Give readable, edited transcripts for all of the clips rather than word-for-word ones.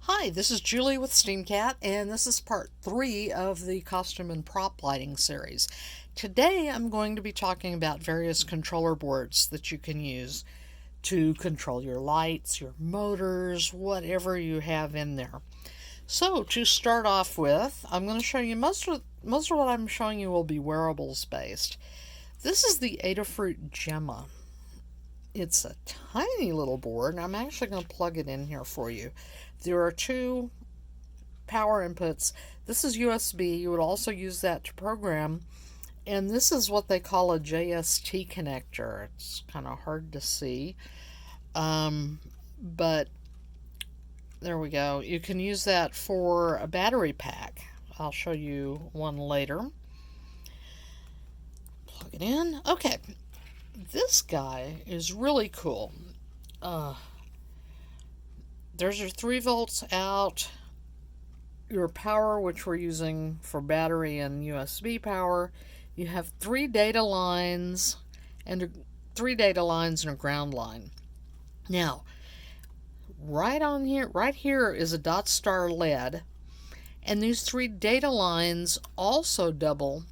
Hi, this is Julie with SteamCat, and this is part 3 of the costume and prop lighting series. Today I'm going to be talking about various controller boards that you can use to control your lights, your motors, whatever you have in there. So to start off with, I'm going to show you most of what I'm showing you will be wearables based. This is the Adafruit Gemma. It's a tiny little board, and I'm actually going to plug it in here for you. There are two power inputs. This is USB. You would also use that to program. And this is what they call a JST connector. It's kind of hard to see. But there we go. You can use that for a battery pack. I'll show you one later. Plug it in. Okay. This guy is really cool. There's your 3 volts out, your power, which we're using for battery and USB power. You have 3 data lines and a ground line. Now, right here is a dot star LED, and these 3 data lines also double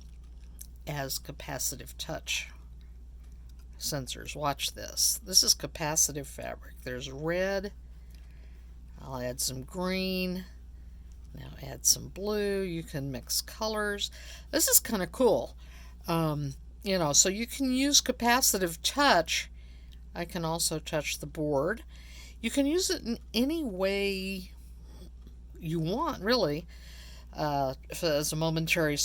as capacitive touch sensors. Watch this. This is capacitive fabric. There's red. I'll add some green. Now add some blue. You can mix colors. This is kind of cool. So you can use capacitive touch. I can also touch the board. You can use it in any way you want, really. As a momentary,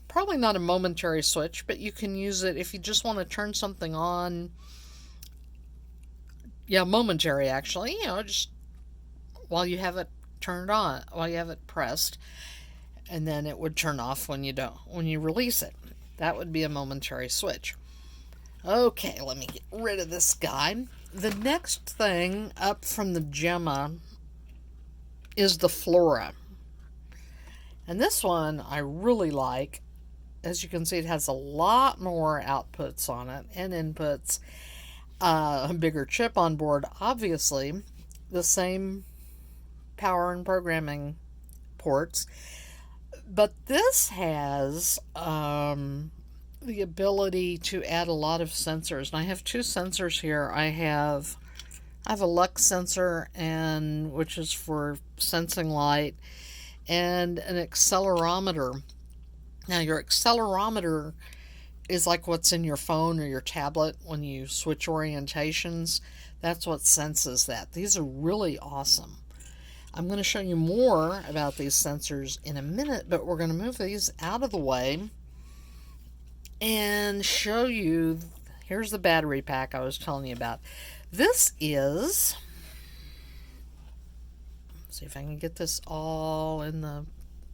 probably not a momentary switch, but you can use it if you just want to turn something on. Yeah, momentary actually. Just while you have it turned on, while you have it pressed, and then it would turn off when you release it. That would be a momentary switch. Okay, let me get rid of this guy. The next thing up from the Gemma is the Flora. And this one I really like. As you can see, it has a lot more outputs on it and inputs. A bigger chip on board, obviously. The same power and programming ports. But this has the ability to add a lot of sensors. And I have 2 sensors here. I have a lux sensor, which is for sensing light, and an accelerometer. Now, your accelerometer is like what's in your phone or your tablet when you switch orientations. That's what senses that. These are really awesome. I'm going to show you more about these sensors in a minute, but we're going to move these out of the way and show you. Here's the battery pack I was telling you about. This is, see if I can get this all in the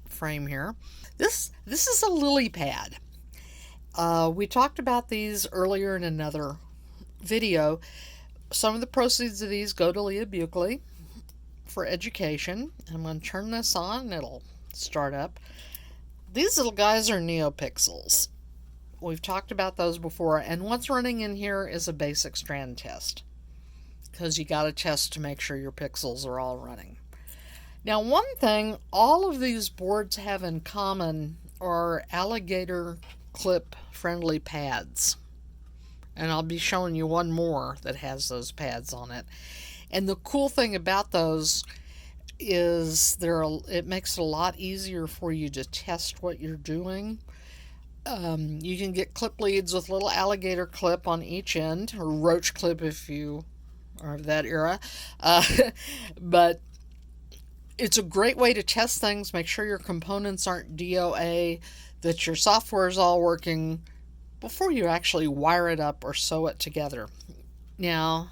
frame here. This is a lily pad. We talked about these earlier in another video. Some of the proceeds of these go to Leah Buckley for education. I'm going to turn this on and it'll start up. These little guys are NeoPixels. We've talked about those before, and what's running in here is a basic strand test, because you got to test to make sure your pixels are all running. Now, one thing all of these boards have in common are alligator clip friendly pads. And I'll be showing you one more that has those pads on it. And the cool thing about those is it makes it a lot easier for you to test what you're doing. You can get clip leads with little alligator clip on each end, or roach clip if you are of that era. But it's a great way to test things, make sure your components aren't DOA, that your software is all working before you actually wire it up or sew it together. Now,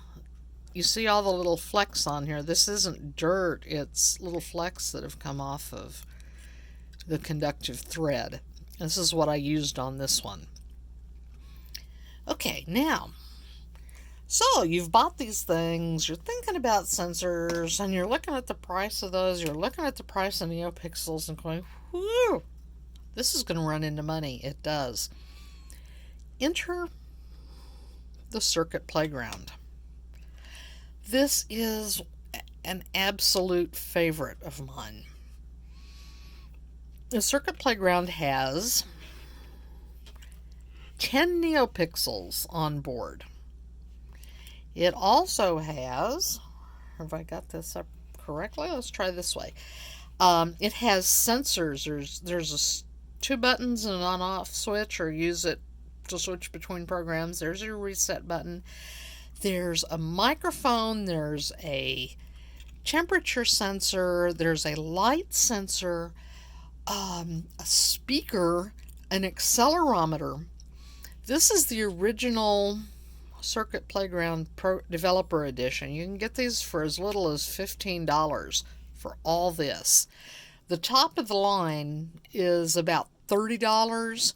you see all the little flecks on here. This isn't dirt, it's little flecks that have come off of the conductive thread. This is what I used on this one. Okay, now, so you've bought these things, you're thinking about sensors, and you're looking at the price of those, you're looking at the price of NeoPixels and going, whew, this is going to run into money. It does. Enter the circuit playground. This is an absolute favorite of mine. The Circuit Playground has 10 neopixels on board. It also has, have I got this up correctly? Let's try this way. It has sensors. There's two buttons and an on-off switch, or use it to switch between programs. There's your reset button. There's a microphone. There's a temperature sensor. There's a light sensor, a speaker, an accelerometer. This is the original Circuit Playground Pro Developer Edition. You can get these for as little as $15 for all this. The top of the line is about $30,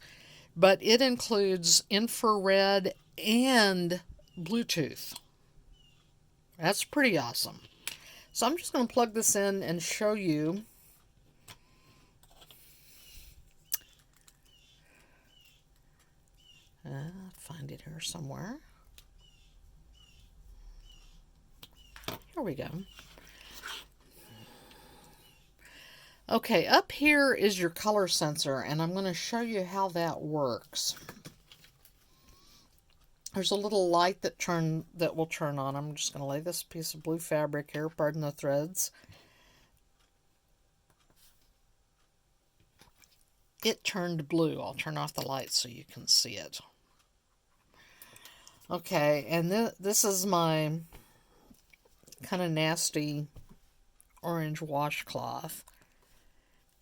but it includes infrared and Bluetooth. That's pretty awesome. So I'm just going to plug this in and show you. Find it here somewhere. Here we go. Okay, up here is your color sensor, and I'm going to show you how that works. There's a little light that will turn on. I'm just going to lay this piece of blue fabric here, pardon the threads. It turned blue. I'll turn off the light so you can see it. Okay, and this is my kind of nasty orange washcloth.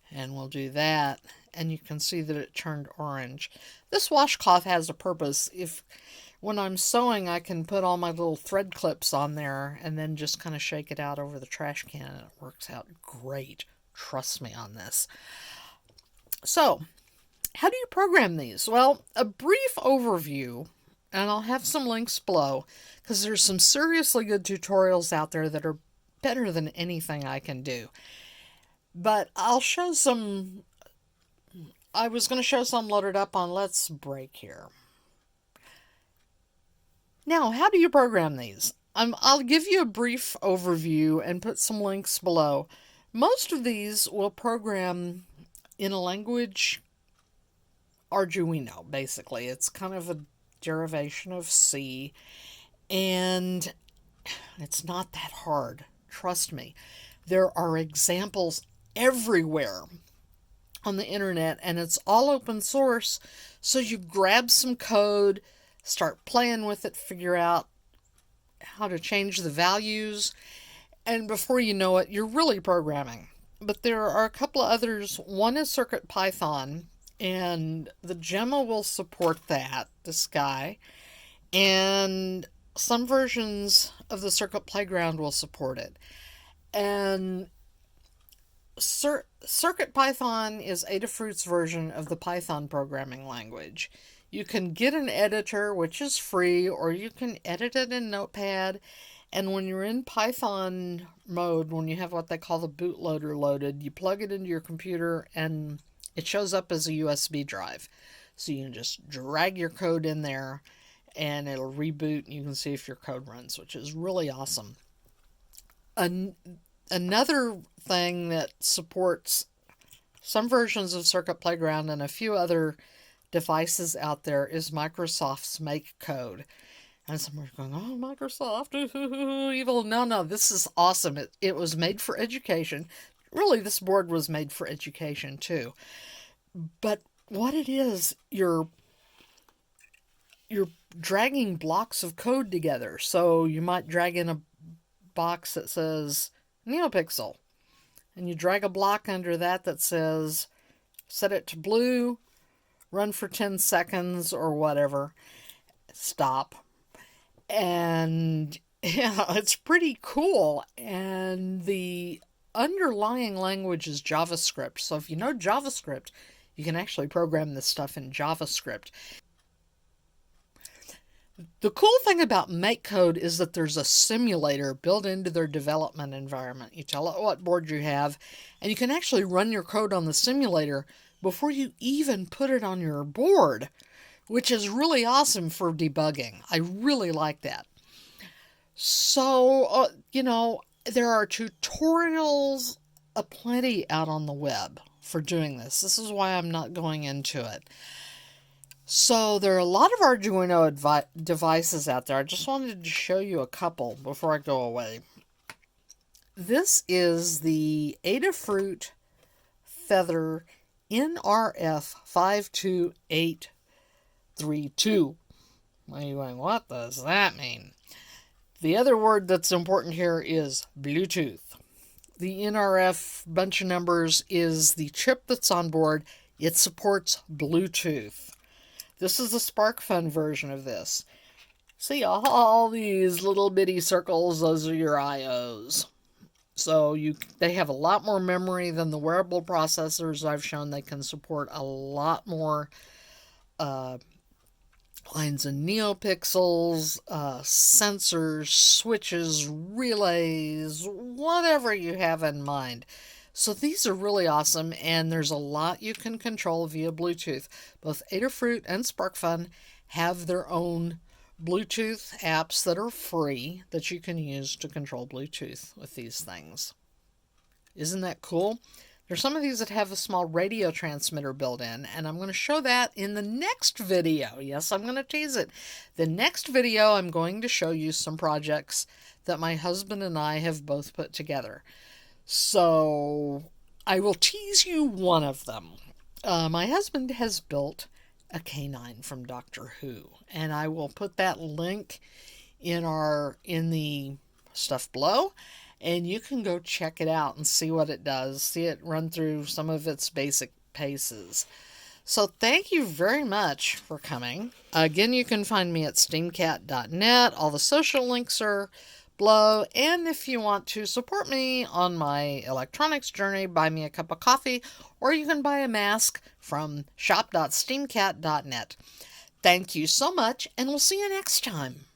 And we'll do that, and you can see that it turned orange. This washcloth has a purpose. When I'm sewing, I can put all my little thread clips on there and then just kind of shake it out over the trash can, and it works out great. Trust me on this. So, how do you program these? Well, a brief overview, and I'll have some links below, because there's some seriously good tutorials out there that are better than anything I can do. But I'll show some. I was going to show some loaded up on Let's Break here. Now, how do you program these? I'll give you a brief overview and put some links below. Most of these will program in a language Arduino, basically. It's kind of a derivation of C, and it's not that hard. Trust me. There are examples everywhere on the internet, and it's all open source, so you grab some code, start playing with it, figure out how to change the values, and before you know it, you're really programming. But there are a couple of others. One is CircuitPython, and the Gemma will support that, this guy, and some versions of the Circuit Playground will support it. And CircuitPython is Adafruit's version of the Python programming language. You can get an editor, which is free, or you can edit it in Notepad. And when you're in Python mode, when you have what they call the bootloader loaded, you plug it into your computer and it shows up as a USB drive. So you can just drag your code in there and it'll reboot and you can see if your code runs, which is really awesome. Another thing that supports some versions of Circuit Playground and a few other devices out there is Microsoft's Make Code. And somebody's going, oh, Microsoft, evil. No, this is awesome. It was made for education. Really, this board was made for education, too. But what it is, you're dragging blocks of code together. So you might drag in a box that says NeoPixel. And you drag a block under that says set it to blue, run for 10 seconds or whatever, stop. And yeah, it's pretty cool. And the underlying language is JavaScript. So if you know JavaScript, you can actually program this stuff in JavaScript. The cool thing about MakeCode is that there's a simulator built into their development environment. You tell it what board you have, and you can actually run your code on the simulator before you even put it on your board, which is really awesome for debugging. I really like that. So, There are tutorials aplenty out on the web for doing this. This is why I'm not going into it. So there are a lot of Arduino devices out there. I just wanted to show you a couple before I go away. This is the Adafruit Feather NRF 52832. Are you going, what does that mean? The other word that's important here is Bluetooth. The NRF bunch of numbers is the chip that's on board. It supports Bluetooth. This is the SparkFun version of this. See all these little bitty circles, those are your IOs. So they have a lot more memory than the wearable processors I've shown. They can support a lot more lines of neopixels, sensors, switches, relays, whatever you have in mind. So these are really awesome, and there's a lot you can control via Bluetooth. Both Adafruit and SparkFun have their own Bluetooth apps that are free that you can use to control Bluetooth with these things. Isn't that cool? There's some of these that have a small radio transmitter built in, and I'm going to show that in the next video. Yes, I'm going to tease it. The next video, I'm going to show you some projects that my husband and I have both put together. So I will tease you one of them. My husband has built a canine from Doctor Who, and I will put that link in the stuff below, and you can go check it out and see what it does, see it run through some of its basic paces. So thank you very much for coming. Again, you can find me at steamcat.net. All the social links are below, and if you want to support me on my electronics journey, buy me a cup of coffee, or you can buy a mask from shop.steamcat.net. Thank you so much, and we'll see you next time.